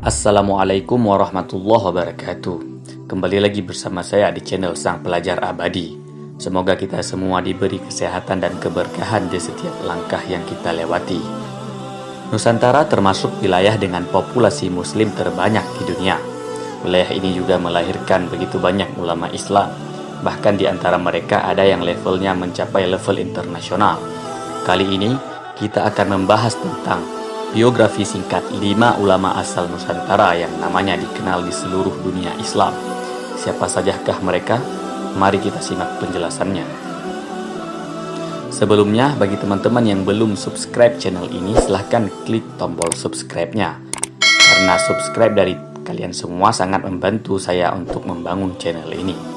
Assalamualaikum warahmatullahi wabarakatuh. Kembali lagi bersama saya di channel Sang Pelajar Abadi. Semoga kita semua diberi kesehatan dan keberkahan di setiap langkah yang kita lewati. Nusantara termasuk wilayah dengan populasi muslim terbanyak di dunia. Wilayah ini juga melahirkan begitu banyak ulama Islam. Bahkan di antara mereka ada yang levelnya mencapai level internasional. Kali ini kita akan membahas tentang biografi singkat 5 ulama asal Nusantara yang namanya dikenal di seluruh dunia Islam. Siapa sajakah mereka? Mari kita simak penjelasannya. Sebelumnya, bagi teman-teman yang belum subscribe channel ini, silahkan klik tombol subscribe-nya. Karena subscribe dari kalian semua sangat membantu saya untuk membangun channel ini.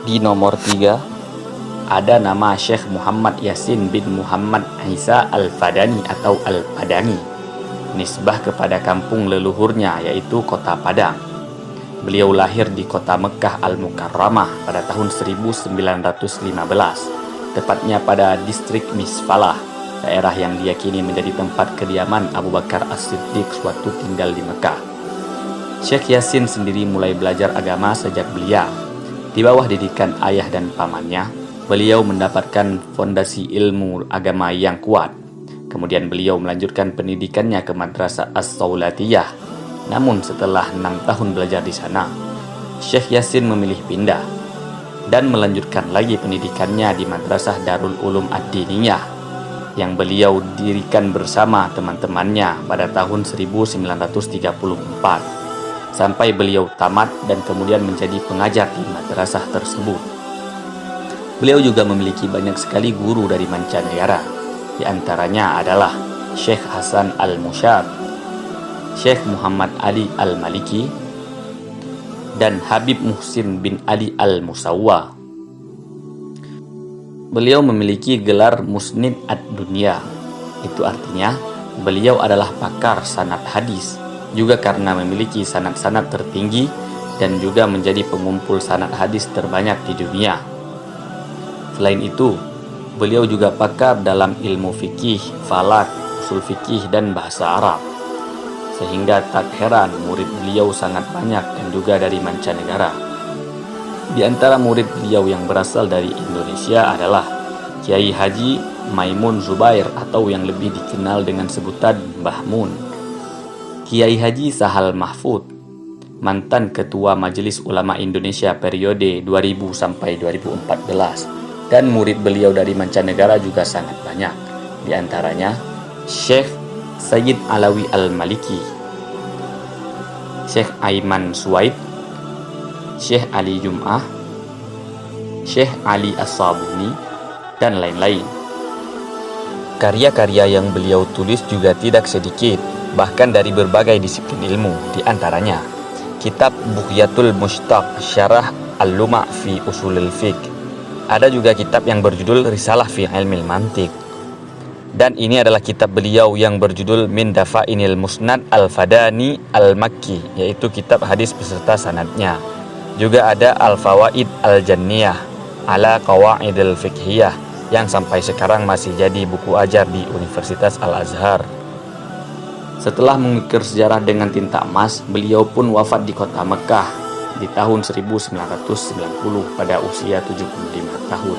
Di nomor 3, ada nama Syekh Muhammad Yasin bin Muhammad Isa Al-Fadani atau Al-Padani. Nisbah kepada kampung leluhurnya yaitu kota Padang. Beliau lahir di kota Mekah Al-Mukarramah pada tahun 1915, tepatnya pada distrik Misfalah, daerah yang diyakini menjadi tempat kediaman Abu Bakar As-Siddiq sewaktu tinggal di Mekah. Syekh Yasin sendiri mulai belajar agama sejak belia. Di bawah didikan ayah dan pamannya, beliau mendapatkan fondasi ilmu agama yang kuat. Kemudian beliau melanjutkan pendidikannya ke Madrasah As-Saulatiyah. Namun setelah 6 tahun belajar di sana, Syekh Yasin memilih pindah dan melanjutkan lagi pendidikannya di Madrasah Darul Ulum Ad-Diniyah yang beliau dirikan bersama teman-temannya pada tahun 1934 sampai beliau tamat dan kemudian menjadi pengajar di madrasah tersebut. Beliau juga memiliki banyak sekali guru dari mancanegara. Di antaranya adalah Syekh Hasan Al-Musyad, Syekh Muhammad Ali Al-Maliki, dan Habib Muhsin bin Ali Al-Musawwa. Beliau memiliki gelar Musnid Ad-Dunya. Itu artinya beliau adalah pakar sanad hadis, juga karena memiliki sanad-sanad tertinggi dan juga menjadi pengumpul sanad hadis terbanyak di dunia. Selain itu, beliau juga pakar dalam ilmu fikih, falak, usul fikih, dan bahasa Arab. Sehingga tak heran murid beliau sangat banyak dan juga dari mancanegara. Di antara murid beliau yang berasal dari Indonesia adalah Kiai Haji Maimun Zubair atau yang lebih dikenal dengan sebutan Mbah Mun, Kiai Haji Sahal Mahfud, mantan Ketua Majelis Ulama Indonesia periode 2000 sampai 2014. Dan murid beliau dari mancanegara juga sangat banyak. Di antaranya Syekh Sayyid Alawi Al-Maliki, Syekh Aiman Suwaid, Syekh Ali Jum'ah, Syekh Ali As-Sabuni, dan lain-lain. Karya-karya yang beliau tulis juga tidak sedikit, bahkan dari berbagai disiplin ilmu. Di antaranya kitab Bughyatul Mushtaq Syarah Al-Luma' fi Usulil Fiqh. Ada juga kitab yang berjudul Risalah fi Ilmil Mantiq. Dan ini adalah kitab beliau yang berjudul Min Dafa'inil Musnad Al-Fadani Al-Makki, yaitu kitab hadis beserta sanadnya. Juga ada Al-Fawaid Al-Janniyah ala Qawaidil Fiqhiyah yang sampai sekarang masih jadi buku ajar di Universitas Al-Azhar. Setelah mengukir sejarah dengan tinta emas, beliau pun wafat di kota Mekah di tahun 1990 pada usia 75 tahun,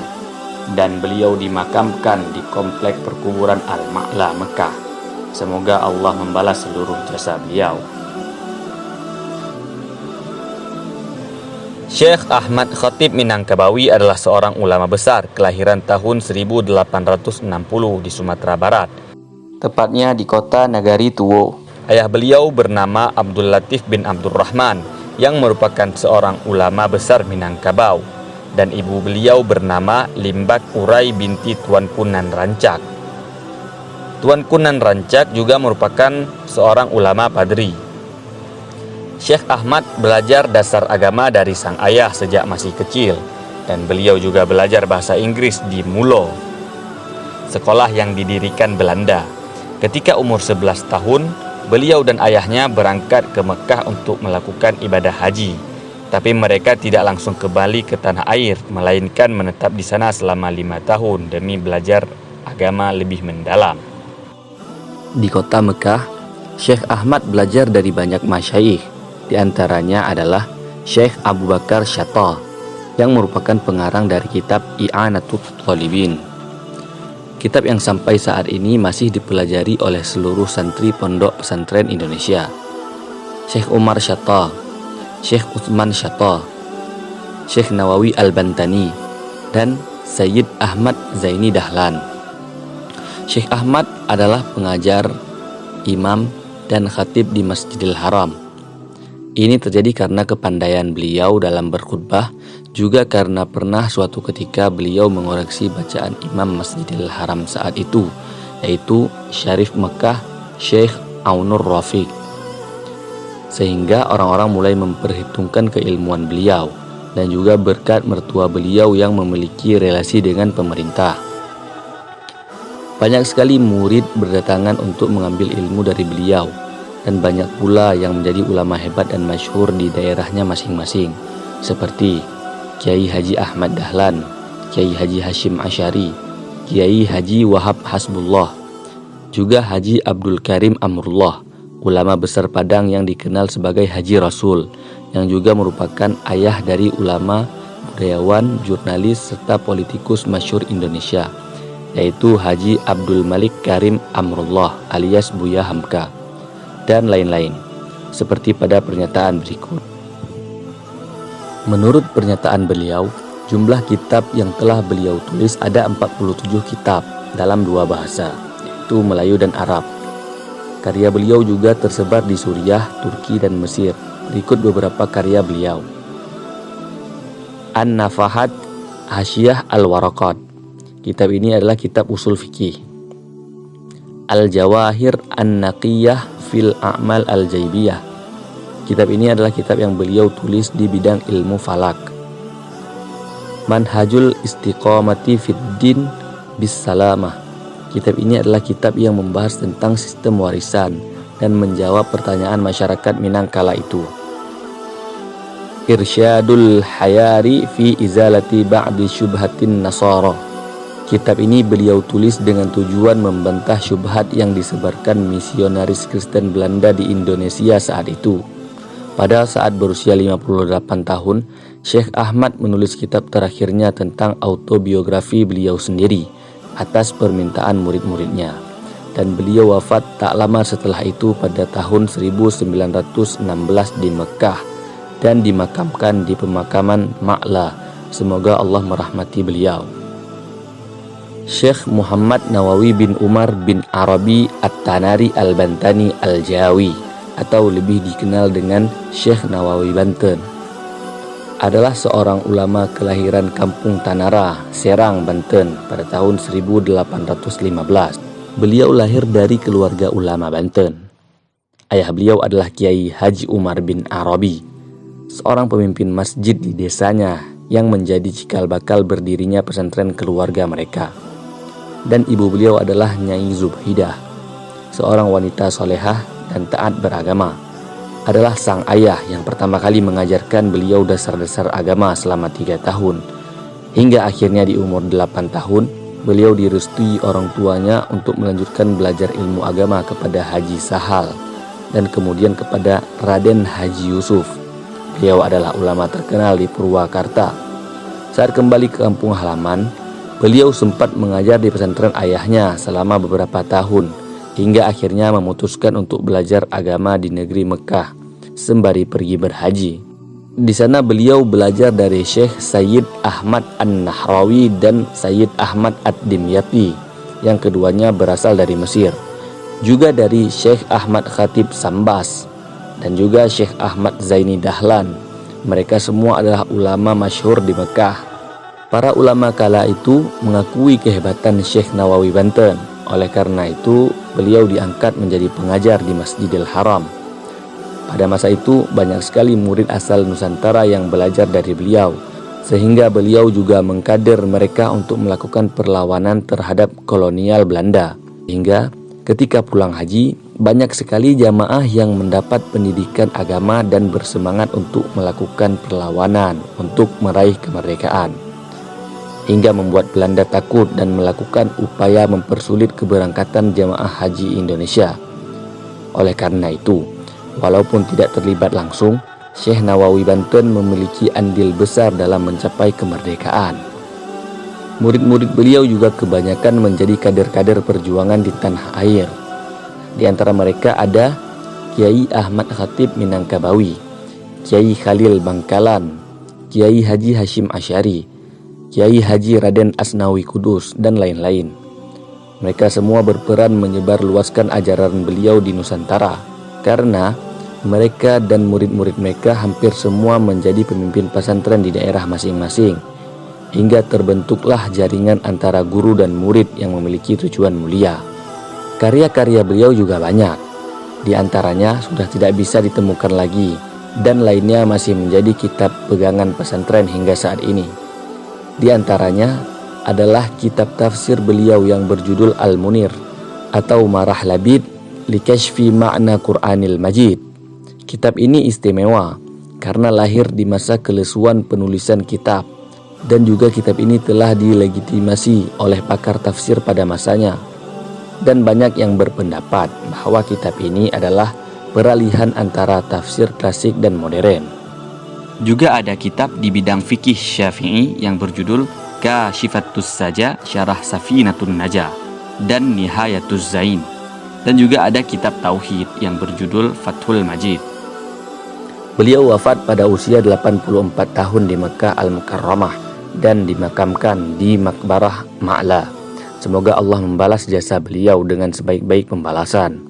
dan beliau dimakamkan di komplek perkuburan Al-Ma'la Mekah. Semoga Allah membalas seluruh jasa beliau. Syekh Ahmad Khatib Minangkabawi adalah seorang ulama besar kelahiran tahun 1860 di Sumatera Barat, tepatnya di kota Nagari Tuwo. Ayah beliau bernama Abdul Latif bin Abdurrahman yang merupakan seorang ulama besar Minangkabau, dan ibu beliau bernama Limbak Urai binti Tuanku Nan Rancak. Tuanku Nan Rancak juga merupakan seorang ulama padri. Syekh Ahmad belajar dasar agama dari sang ayah sejak masih kecil, dan beliau juga belajar bahasa Inggris di Mulo, sekolah yang didirikan Belanda. Ketika umur 11 tahun, beliau dan ayahnya berangkat ke Mekah untuk melakukan ibadah haji. Tapi mereka tidak langsung kembali ke tanah air, melainkan menetap di sana selama 5 tahun demi belajar agama lebih mendalam. Di kota Mekah, Syekh Ahmad belajar dari banyak masyayikh. Di antaranya adalah Syekh Abu Bakar Syattah yang merupakan pengarang dari kitab I'anatut Thalibin. Kitab yang sampai saat ini masih dipelajari oleh seluruh santri pondok pesantren Indonesia. Syekh Umar Syattah, Syekh Utsman Syattah, Syekh Nawawi Al-Bantani, dan Sayyid Ahmad Zaini Dahlan. Syekh Ahmad adalah pengajar, imam, dan khatib di Masjidil Haram. Ini terjadi karena kepandaian beliau dalam berkhutbah, juga karena pernah suatu ketika beliau mengoreksi bacaan imam Masjidil Haram saat itu, yaitu Syarif Mekah Syekh Aunur Rafiq. Sehingga orang-orang mulai memperhitungkan keilmuan beliau, dan juga berkat mertua beliau yang memiliki relasi dengan pemerintah. Banyak sekali murid berdatangan untuk mengambil ilmu dari beliau, dan banyak pula yang menjadi ulama hebat dan masyhur di daerahnya masing-masing, seperti Kiai Haji Ahmad Dahlan, Kiai Haji Hashim Asy'ari, Kiai Haji Wahab Hasbullah, juga Haji Abdul Karim Amrullah, ulama besar Padang yang dikenal sebagai Haji Rasul, yang juga merupakan ayah dari ulama, budayawan, jurnalis, serta politikus masyhur Indonesia, yaitu Haji Abdul Malik Karim Amrullah alias Buya Hamka, dan lain-lain, seperti pada pernyataan berikut. Menurut pernyataan beliau, jumlah kitab yang telah beliau tulis ada 47 kitab dalam dua bahasa, yaitu Melayu dan Arab. Karya beliau juga tersebar di Suriah, Turki, dan Mesir. Berikut beberapa karya beliau. An-Nafahat Hasyiyah Al-Waraqat. Kitab ini adalah kitab usul fikih. Al-Jawahir An-Naqiyah fil A'mal Al-Jaibiyah. Kitab ini adalah kitab yang beliau tulis di bidang ilmu falak. Manhajul Istiqamati fid Din bis Salamah. Kitab ini adalah kitab yang membahas tentang sistem warisan dan menjawab pertanyaan masyarakat Minang kala itu. Irsyadul Hayari fi Izalati Ba'di Syubhatin Nasara. Kitab ini beliau tulis dengan tujuan membantah syubhat yang disebarkan misionaris Kristen Belanda di Indonesia saat itu. Pada saat berusia 58 tahun, Syekh Ahmad menulis kitab terakhirnya tentang autobiografi beliau sendiri atas permintaan murid-muridnya. Dan beliau wafat tak lama setelah itu pada tahun 1916 di Mekah dan dimakamkan di pemakaman Ma'la. Semoga Allah merahmati beliau. Syekh Muhammad Nawawi bin Umar bin Arabi At-Tanari Al-Bantani Al-Jawi, atau lebih dikenal dengan Syekh Nawawi Banten, adalah seorang ulama kelahiran Kampung Tanara, Serang, Banten pada tahun 1815. Beliau lahir dari keluarga ulama Banten. Ayah beliau adalah Kiai Haji Umar bin Arabi, seorang pemimpin masjid di desanya yang menjadi cikal bakal berdirinya pesantren keluarga mereka. Dan ibu beliau adalah Nyai Zubhidah, seorang wanita solehah dan taat beragama. Adalah sang ayah yang pertama kali mengajarkan beliau dasar-dasar agama selama 3 tahun. Hingga akhirnya di umur 8 tahun, beliau direstui orang tuanya untuk melanjutkan belajar ilmu agama kepada Haji Sahal dan kemudian kepada Raden Haji Yusuf. Beliau adalah ulama terkenal di Purwakarta. Saat kembali ke kampung halaman, beliau sempat mengajar di pesantren ayahnya selama beberapa tahun, hingga akhirnya memutuskan untuk belajar agama di negeri Mekah sembari pergi berhaji. Di sana beliau belajar dari Syekh Sayyid Ahmad An-Nahrawi dan Sayyid Ahmad Ad-Dimyati, yang keduanya berasal dari Mesir. Juga dari Syekh Ahmad Khatib Sambas dan juga Syekh Ahmad Zaini Dahlan. Mereka semua adalah ulama masyhur di Mekah. Para ulama kala itu mengakui kehebatan Syekh Nawawi Banten. Oleh karena itu, beliau diangkat menjadi pengajar di Masjidil Haram. Pada masa itu, banyak sekali murid asal Nusantara yang belajar dari beliau, sehingga beliau juga mengkader mereka untuk melakukan perlawanan terhadap kolonial Belanda. Hingga ketika pulang haji, banyak sekali jamaah yang mendapat pendidikan agama dan bersemangat untuk melakukan perlawanan untuk meraih kemerdekaan. hingga membuat Belanda takut dan melakukan upaya mempersulit keberangkatan jamaah haji Indonesia. Oleh karena itu, walaupun tidak terlibat langsung, Syekh Nawawi Banten memiliki andil besar dalam mencapai kemerdekaan. Murid-murid beliau juga kebanyakan menjadi kader-kader perjuangan di tanah air. Di antara mereka ada Kiai Ahmad Khatib Minangkabawi, Kiai Khalil Bangkalan, Kiai Haji Hashim Asy'ari, Kiai Haji Raden Asnawi Kudus, dan lain-lain. Mereka semua berperan menyebarluaskan ajaran beliau di Nusantara, karena mereka dan murid-murid mereka hampir semua menjadi pemimpin pesantren di daerah masing-masing, hingga terbentuklah jaringan antara guru dan murid yang memiliki tujuan mulia. Karya-karya beliau juga banyak, di antaranya sudah tidak bisa ditemukan lagi, dan lainnya masih menjadi kitab pegangan pesantren hingga saat ini. Di antaranya adalah kitab tafsir beliau yang berjudul Al-Munir atau Marah Labid li Kashfi Ma'na Qur'anil Majid. Kitab ini istimewa karena lahir di masa kelesuan penulisan kitab, dan juga kitab ini telah dilegitimasi oleh pakar tafsir pada masanya. Dan banyak yang berpendapat bahwa kitab ini adalah peralihan antara tafsir klasik dan modern. Juga ada kitab di bidang fikih Syafi'i yang berjudul Kashifatus Saja Syarah Safinatun Najah dan Nihayatuz Zain. Dan juga ada kitab tauhid yang berjudul Fathul Majid. Beliau wafat pada usia 84 tahun di Mekah Al-Mukarramah dan dimakamkan di Makbarah Ma'la. Semoga Allah membalas jasa beliau dengan sebaik-baik pembalasan.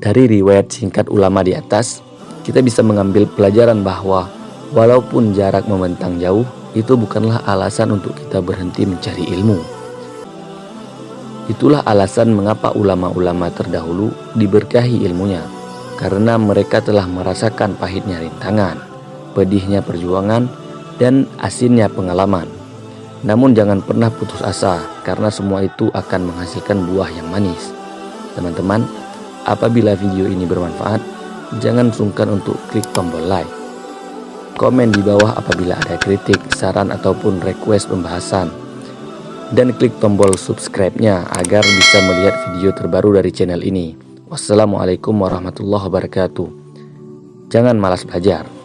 Dari riwayat singkat ulama di atas, kita bisa mengambil pelajaran bahwa walaupun jarak membentang jauh, itu bukanlah alasan untuk kita berhenti mencari ilmu. Itulah alasan mengapa ulama-ulama terdahulu diberkahi ilmunya, karena mereka telah merasakan pahitnya rintangan, pedihnya perjuangan, dan asinnya pengalaman. Namun jangan pernah putus asa, karena semua itu akan menghasilkan buah yang manis. Teman-teman, apabila video ini bermanfaat, jangan sungkan untuk klik tombol like. Komen di bawah apabila ada kritik, saran, ataupun request pembahasan. Dan klik tombol subscribe-nya agar bisa melihat video terbaru dari channel ini. Wassalamualaikum warahmatullahi wabarakatuh. Jangan malas belajar.